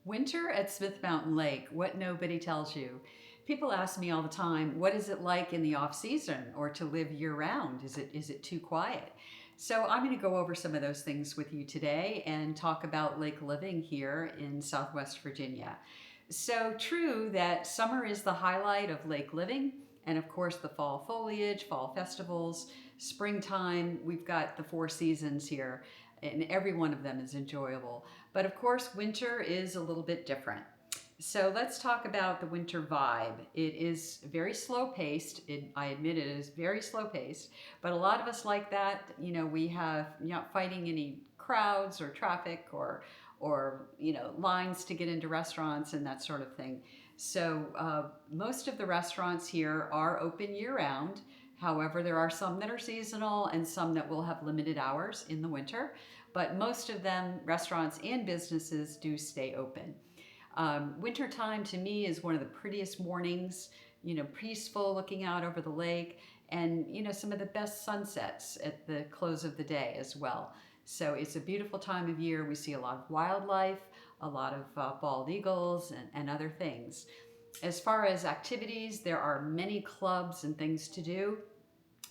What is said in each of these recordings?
Winter at Smith Mountain Lake, what nobody tells you. People ask me all the time, what is it like in the off season or to live year round? Is it too quiet? So I'm going to go over some of those things with you today and talk about lake living here in Southwest Virginia. So true that summer is the highlight of lake living, and of course the fall foliage, fall festivals, springtime, we've got the four seasons here and every one of them is enjoyable. But of course, winter is a little bit different. So let's talk about the winter vibe. It is very slow paced. I admit it is very slow paced, but a lot of us like that. We have not fighting any crowds or traffic or lines to get into restaurants and that sort of thing. So most of the restaurants here are open year round. However, there are some that are seasonal and some that will have limited hours in the winter, but most of them, restaurants and businesses, do stay open. Wintertime to me is one of the prettiest mornings, peaceful looking out over the lake and, some of the best sunsets at the close of the day as well. So it's a beautiful time of year. We see a lot of wildlife, a lot of bald eagles and other things. As far as activities, there are many clubs and things to do.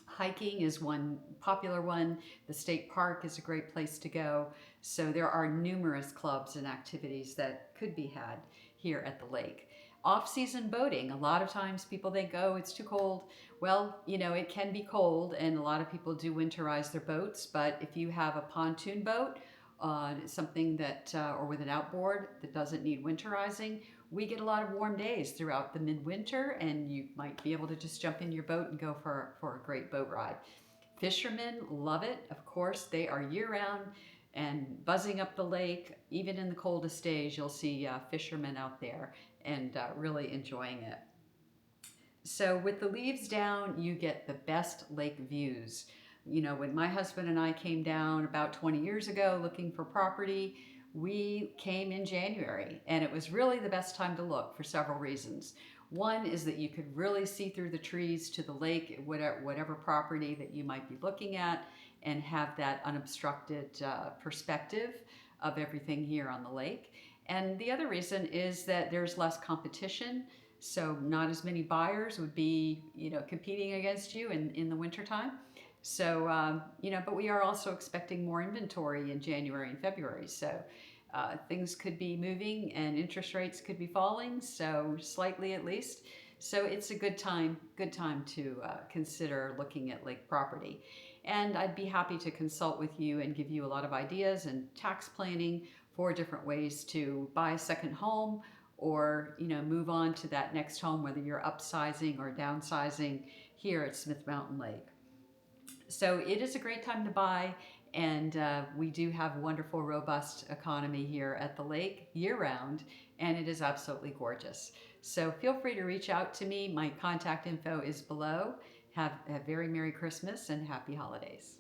Hiking is one popular one. The state park is a great place to go. So there are numerous clubs and activities that could be had here at the lake. Off-season boating. A lot of times people think, oh, it's too cold. Well, it can be cold and a lot of people do winterize their boats. But if you have a pontoon boat, something that, or with an outboard that doesn't need winterizing, we get a lot of warm days throughout the midwinter and you might be able to just jump in your boat and go for a great boat ride. Fishermen love it. Of course, they are year round and buzzing up the lake. Even in the coldest days, you'll see fishermen out there and really enjoying it. So with the leaves down, you get the best lake views. When my husband and I came down about 20 years ago looking for property, we came in January and it was really the best time to look for several reasons. One is that you could really see through the trees to the lake, whatever property that you might be looking at, and have that unobstructed perspective of everything here on the lake. And the other reason is that there's less competition. So not as many buyers would be, competing against you in the wintertime. So, but we are also expecting more inventory in January and February. So things could be moving and interest rates could be falling, so slightly at least. So it's a good time to consider looking at lake property. And I'd be happy to consult with you and give you a lot of ideas and tax planning for different ways to buy a second home or move on to that next home, whether you're upsizing or downsizing here at Smith Mountain Lake. So it is a great time to buy, and we do have a wonderful, robust economy here at the lake year-round, and it is absolutely gorgeous. So feel free to reach out to me. My contact info is below. Have a very Merry Christmas and Happy Holidays.